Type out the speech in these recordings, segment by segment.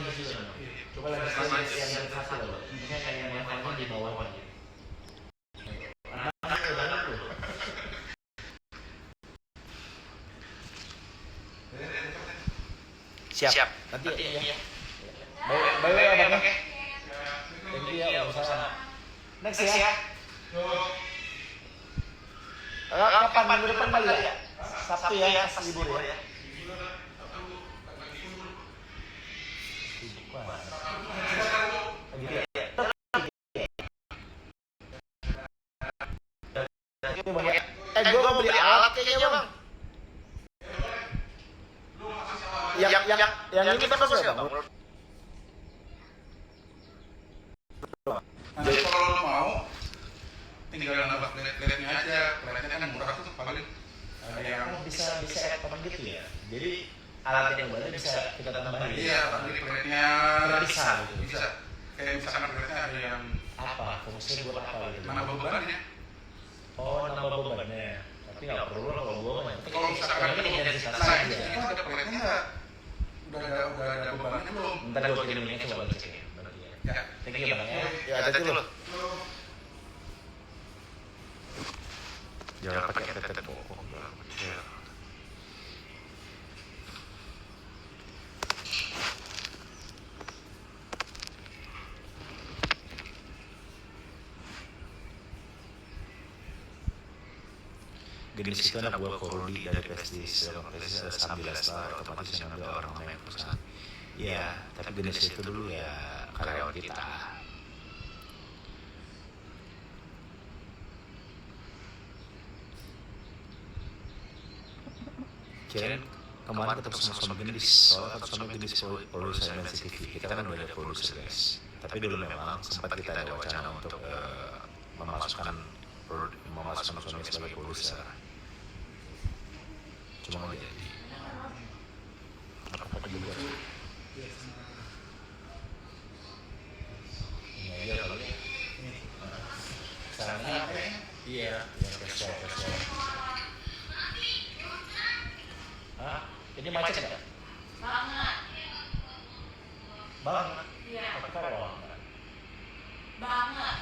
di situ. Coba lagi yang satu loh. Misalnya kayak yang levelnya di bawah lagi. Siap. Nanti ya. Baik ya Bang. Thank you ya usaha. Next ya. Kapan minggu depan kali ya? Sabtu ya, pas libur ya. Gue mau beli alat kayaknya Bang. Yang ini kan bagus ya Bang? Jadi kalau lo mau, tinggal nambah plate-nya aja. Plate-nya kan murah tuh paling ada yang bisa add-on gitu ya. Jadi alat yang baru bisa kita tambahin. Iya, tapi plate-nya bisa. Kayak misalkan plate-nya ada yang apa? Fungsinya buat apa gitu? nambah bebannya. Oh, nambah bebannya. Tapi nggak perlu lah kalau gua mah. Kalau misalkan ini intensitas nah, aja. itu ada plate-nya nggak? Udah ada bebannya belum? Ntar gua kirim linknya coba cek ya. Ya, thank you Bang ya. Ya, ada dulu. Jangan pakai tetet bokong. Gadis itu anak buah Korudi dari Prestis ada Sambilas lah, otomatis yang ngambil orang main perusahaan. Ya, tapi gadis itu dulu ya karyawan kita. Kirain kemarin ketemu sama gendis, soalnya ketemu sama gendis produser MNC TV. Kita kan udah ada produser guys. Tapi dulu memang sempat kita ada wacana untuk memasukkan suami sebagai produser. Cuma nggak jadi. Apa juga? Ini aja kali ya. Caranya apa ya? Iya, yang casual. Hah? Ini macet nggak? Banget. Iya. Apa kalau Banget.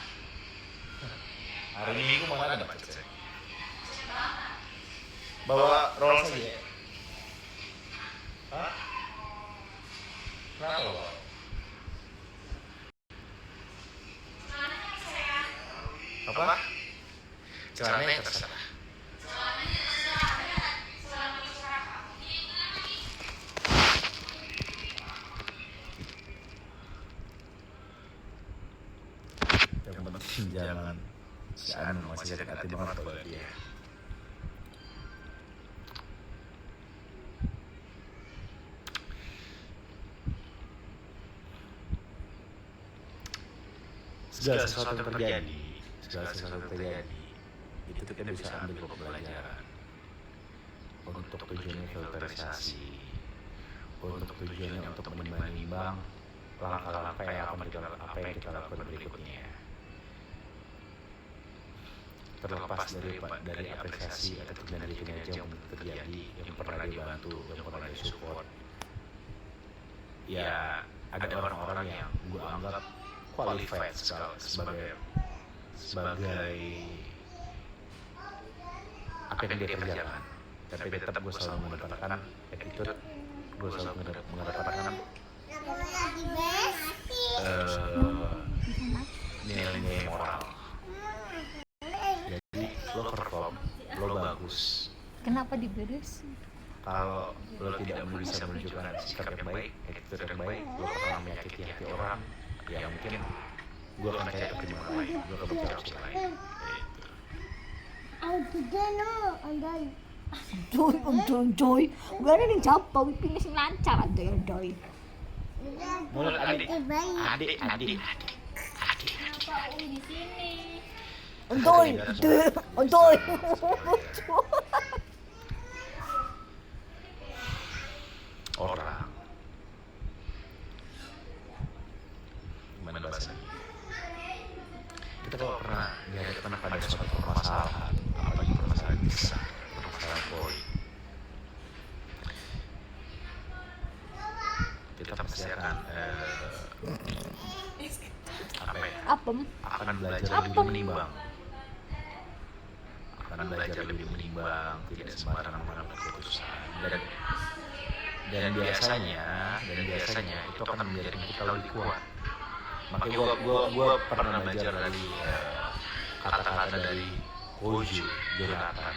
hari Minggu mana ada macet? Banget. Bawa roll saja. Hah? Kenapa lo? Apa? Celananya yang terserah. Yang penting jangan si Anu masih sakit hati banget kalau dia. Segala sesuatu yang terjadi itu kita bisa ambil pelajaran untuk tujuannya filterisasi, untuk tujuannya untuk menimbang langkah-langkah apa yang kita lakukan berikutnya, terlepas dari apresiasi atau kinerja yang terjadi, yang pernah dibantu, yang pernah disupport. Ya ada orang-orang yang gue anggap qualified sebagai apa yang dia kerjakan, tapi tetap gue selalu mengedepankan attitude, gue selalu mengedepankan nilai-nilai moral. Jadi lo perform, lo bagus. Kenapa diberes? Kalau lo tidak bisa menunjukkan sikap yang baik, attitude yang baik, lo pernah menyakiti hati orang, ya mungkin gue akan cari pertimbangan lain, gue akan bicara opsi lain. Joy. Gue ada yang jawab, wipingnya sing lancar ada ya, Doy. Mulut adik. Kenapa di sini? Doy. Orang. Gimana bahasanya? Kita kalau pernah dihadapkan pada suatu permasalahan, apalagi permasalahan besar, permasalahan poin, kita pasti pasti akan apa ya? Apem. Akan belajar lebih menimbang. Akan belajar lebih menimbang, tidak sembarangan mengambil keputusan. Dan biasanya itu akan menjadikan kita lebih kuat. Makanya gua pernah belajar dari kata-kata dari Hojo Jonathan.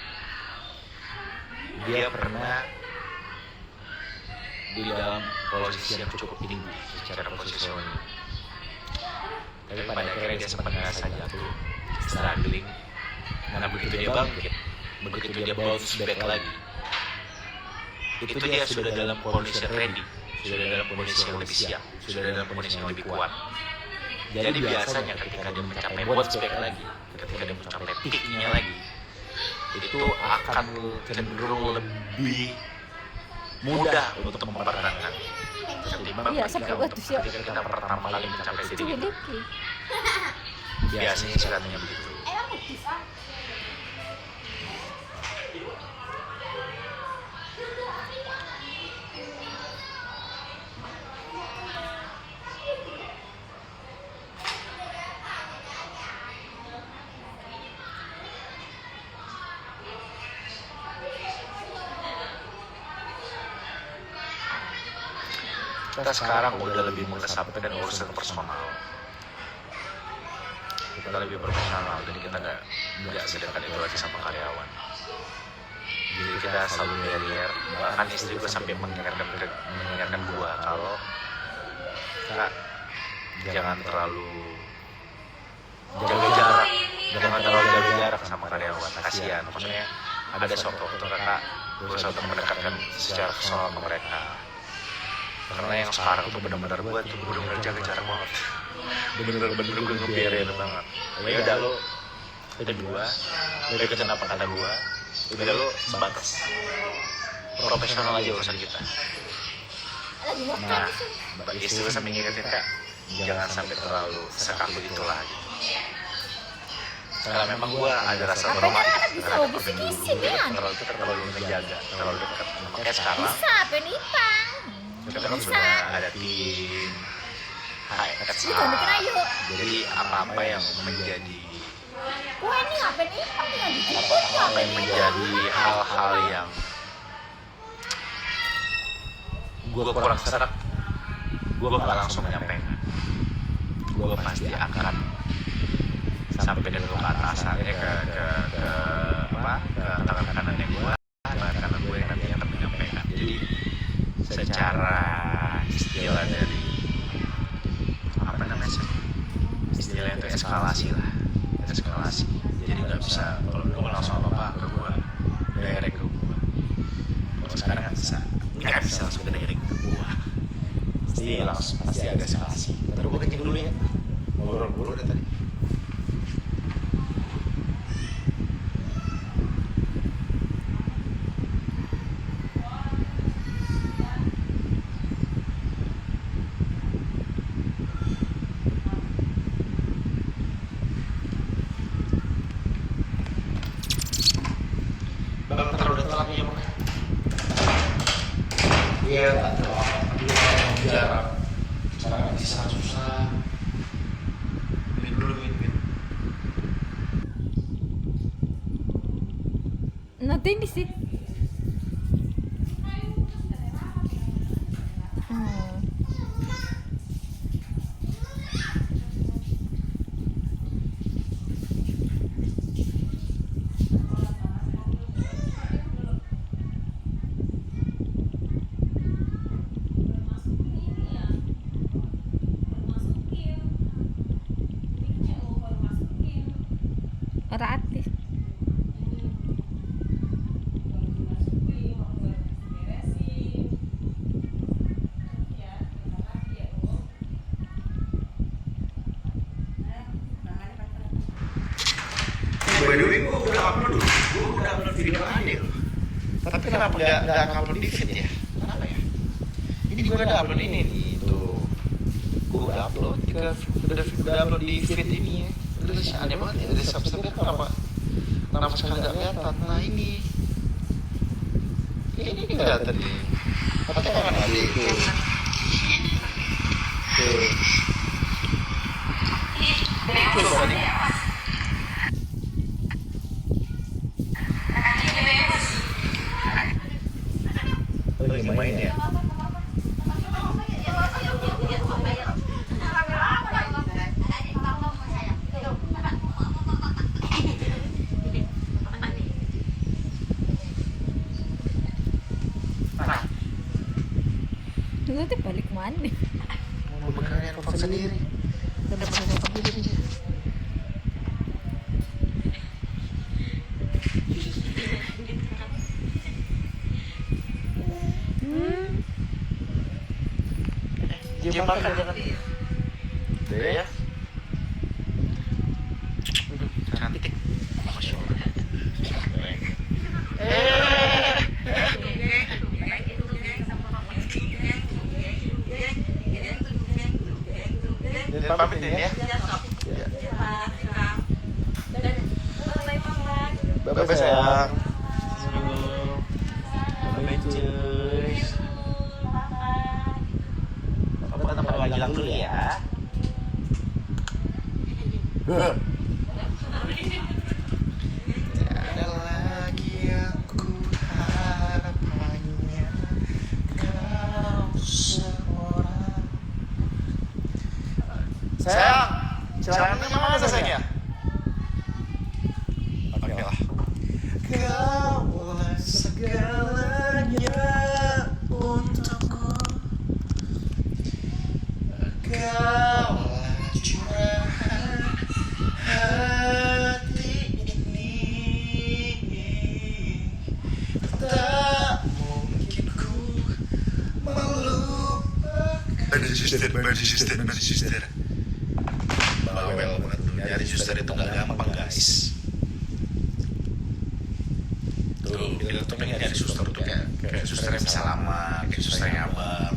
Dia pernah di dalam posisi yang cukup tinggi secara positioning. Tapi pada akhirnya dia sempat merasa jatuh, struggling. Nah begitu dia bangkit, begitu dia bounce back lagi, itu dia sudah dalam kondisi ready, sudah dalam kondisi yang lebih siap, sudah dalam kondisi yang lebih kuat. Jadi biasanya ketika dia mencapai bounce back lagi, ketika dia mencapai peaknya lagi, itu akan cenderung lebih mudah untuk mempertahankan. Ketimbang Iya, sampai waktu siap. ketika kita pertama kali mencapai titik Cuma itu, dikit. biasanya katanya begitu. Kita sekarang udah lebih mengesampingkan urusan personal. Kita lebih profesional, jadi kita nggak sedekat itu lagi sama karyawan. Jadi kita selalu barrier. Bahkan istri gue sampai mengingatkan gue kalau Kak, jangan terlalu jaga jarak sama karyawan. Kasihan, maksudnya ada suatu waktu Kakak berusaha untuk mendekatkan secara personal ke mereka. Karena yang sekarang tuh benar-benar gue tuh benar-benar jaga jarak banget, bener-bener gue ngebiarin banget. Ya udah lo ikutin apa kata gue, udah lo sebatas profesional aja urusan kita. Nah, istri gue sampai ngingetin Kak, jangan sampai terlalu sekaku gitu lah gitu. Karena memang gue ada rasa hormat terhadap bisik-bisik kan? terlalu menjaga, terlalu dekat. Makanya sekarang Bisa, penipang. kita kan sudah ada tim Bukan bikin ayo. jadi apa-apa yang menjadi Wah ini apa nih? Tinggal dijemput apa yang menjadi hal-hal yang gue kurang serak, gue bakal langsung menyampaikan. Gue pasti akan sampaikan dulu ke atasannya ke tangan kanannya gue, tangan kanan gue yang nanti akan menyampaikan. Jadi secara istilah dari apa namanya sih, istilah itu eskalasi lah, eskalasi. Jadi nggak bisa kalau dulu kan langsung apa ke gue, direct ke gue. Kalau sekarang nggak bisa langsung direct ke gue. Pasti ada eskalasi. Terus gue kencing dulu ya, ngobrol dari tadi. Bang, terlalu telat nih, Bang. Iya, tak terlalu jarak. Sekarang masih sangat susah. Minum dulu, minum. Nanti ini sih. Ratis. By the way, gue udah upload video Adil. Tapi kenapa nggak upload di feed ya? Kenapa ya? Ini gue udah upload ini nih, tuh. Gue udah upload di feed ini ya. Terus aneh banget ya, dari subscribe kenapa sekarang nggak kelihatan? Nah ini kelihatan nih. Tapi kan ada itu. Tuh. Coba nih. Lagi main ya? Dulu tuh balik mana? Mau beneran handphone sendiri. Dia makan jangan. Deh ya. Cantik. Masya Allah. Dan pamitin ya. Bye-bye sayang. Bye-bye cuy. Papa tempat wajilang dulu ya. Tiada lagi yang ku harap hanya kau seorang. Sayang, celananya mana sayangnya? Oke lah. Kaulah segalanya untukku. Kaulah curahan hati ini. Tak mungkin ku melupakan. Bantu suster. Bawel banget. Nyari suster itu gak gampang guys. Tuh, kita tuh pengen nyari suster tuh kayak suster yang bisa lama, kayak suster yang abang,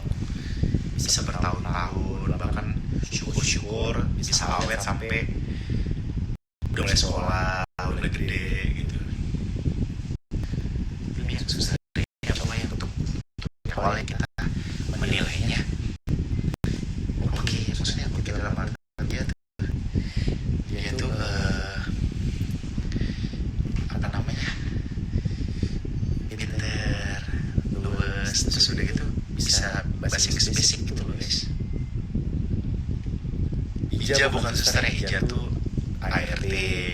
bisa bertahun-tahun, bahkan syukur-syukur bisa awet sampai udah mulai sekolah, udah gede gitu. Tapi yang suster yang lumayan untuk awalnya kita menilainya. Oke, maksudnya oke dalam artian dia tuh apa namanya? Pinter, luwes, terus udah gitu bisa basic gitu loh guys. Ija bukan suster yang Ija tuh ART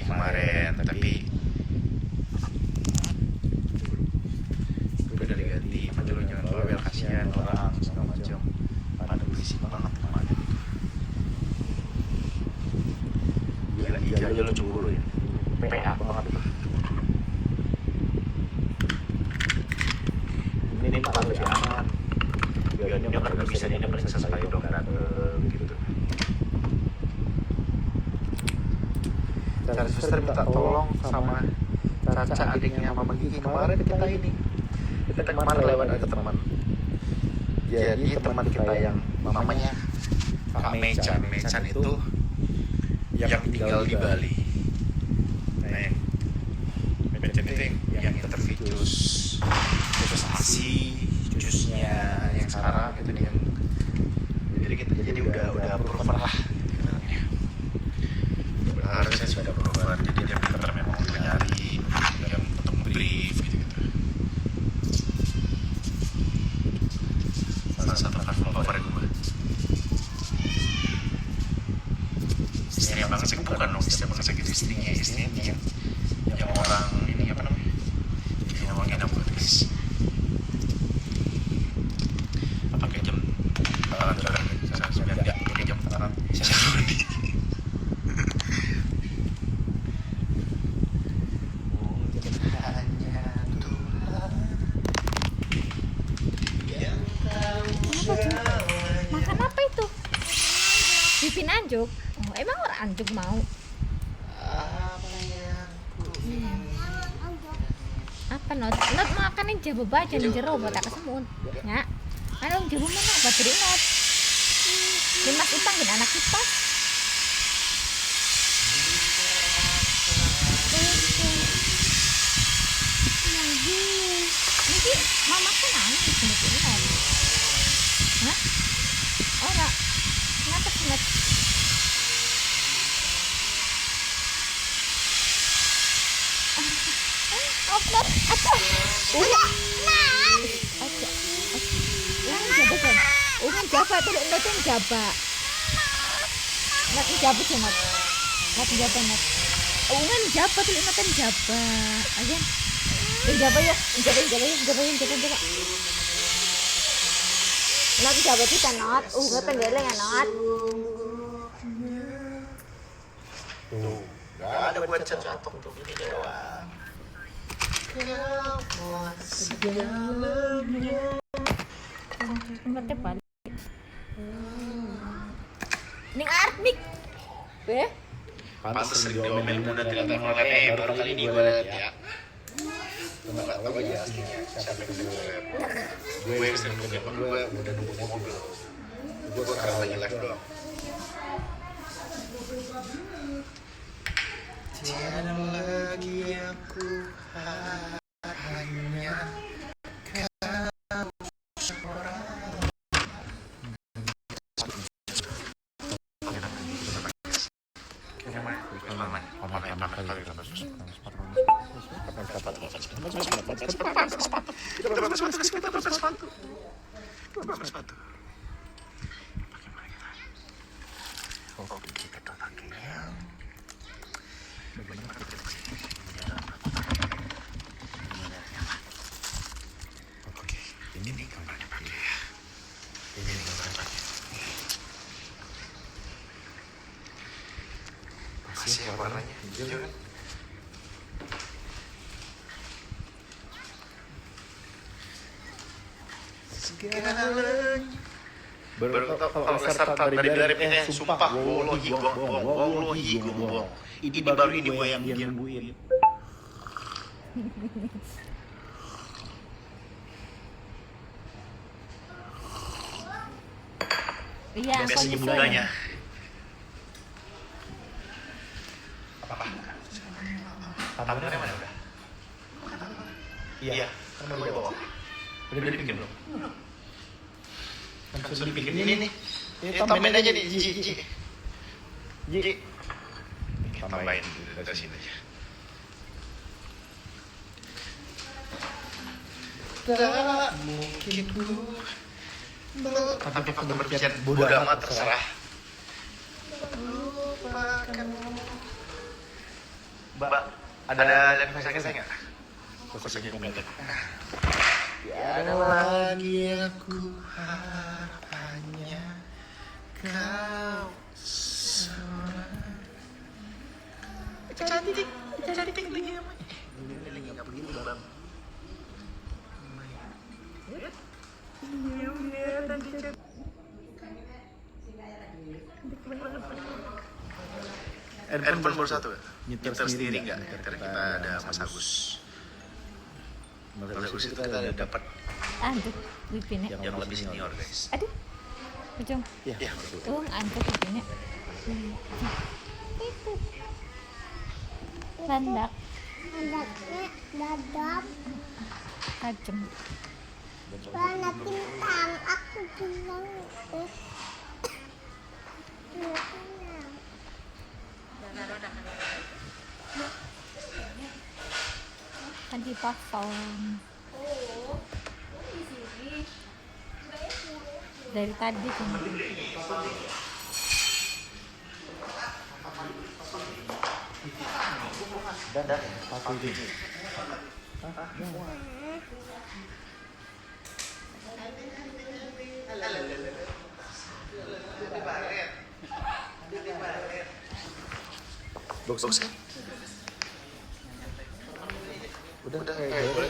kemarin, tapi udah diganti. Makanya lo jangan bawel, kasihan orang segala macam. Pada berisik banget kemarin. Gila, Ija aja lo cemburu ya. PA banget itu. Ini malah lebih aman. Dia kan gak bisa dia periksa sekali dong gitu. Cara suster minta tolong sama Caca adiknya Mama Gigi kemarin kita kemarin lewat ada teman. Jadi teman kita yang mamanya Kak Mechan itu yang tinggal di Bali. Nah, Mechan itu yang intervitus ASI, jusnya yang sekarang itu yang jadi udah proven lah. Harusnya sudah proven, jadi dia pintar memang untuk nyari dan untuk brief gitu. Salah satu kan favorit gue. Istrinya Bang Sek bukan dong, istrinya Bang Sek itu istrinya yang orang ini apa namanya? Yang orang enak buat guys. Pakai jam jam tangan Syafruddin. Makan apa itu? Bipin anjuk. Oh, emang orang anjuk mau? Apa not makan yang jabo baca yang jero buat aku semut. Ya. Ano jabo mana? Bateri not. Din mas ipang din anak kipas. Ini mama kan nangis semut not. Hah? Ora. Aja. Jabat kan? Ungan jabat tuh not yang jabat. Not jabat sih not. Not jabat not. Ungan jabat tuh not yang jabat. Aja. Jabat ya. Jabat. Not jabat itu not. Ungan pendele ya not. Tuh, gak ada buat jatuh tuh ini doang. Ngerti balik. Ning Armik. Beh. Pantes sering diomelin udah tidak telepon baru kali ini gue liat ya. Nggak tahu aja aslinya siapa yang gue yang sering telepon gue udah nunggu mobil. Gue sekarang lagi live doang. Tiada lagi aku hanya kau seorang. Oke, kita pakai. Oke, ini nih gambarnya pakai ya. Ini nih gambarnya pakai. Masih ya warnanya hijau kan? Segalanya. Baru kalau startup dari pindah sumpah wallahi gua. Ini baru ini gue yang nungguin. Iya, aku Biasanya bundanya. Apa? Tangannya mana udah? Iya, kan udah bawa. Udah dibikin belum? Kan sudah dibikin ini nih. Tambahin aja nih, Ji. Tambahin dari sini aja. Tak mungkin ku. Tapi faktor berpikir bodoh amat terserah. Mbak, ada yang pasangnya saya nggak? Pasangnya komentar. Tiada lagi aku hanya kau seorang. Cantik lagi namanya. Ini lagi nggak begini bang. Handphone baru satu ya? Nyetir sendiri nggak? Nyetir kita ada Mas Agus. Mas Agus itu kita ada dapat Antuk bibinnya. yang lebih senior guys. Aduh. Ujung. Iya betul. Antuk bibinnya. Itu. Landak. Landaknya dadap. Tajam. Warna bintang aku bilang itu. Kan dipasang. Dari tadi kan. Dan satu ini. Box kan? Udah, boleh.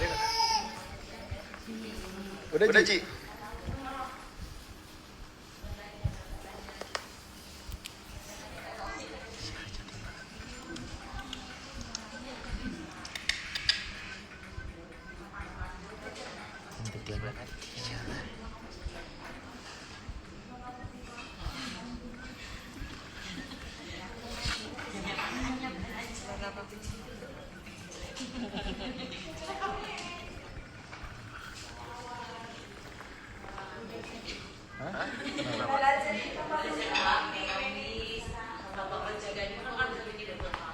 Udah, Ji.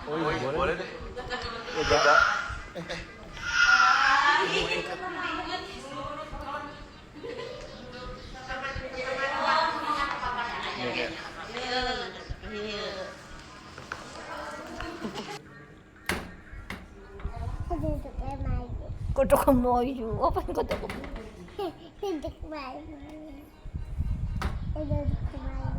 Oh iya, boleh deh. Udah. Duduk main. Kodok kemoyu. Apa yang kodok kemoyu? Duduk main. Duduk main.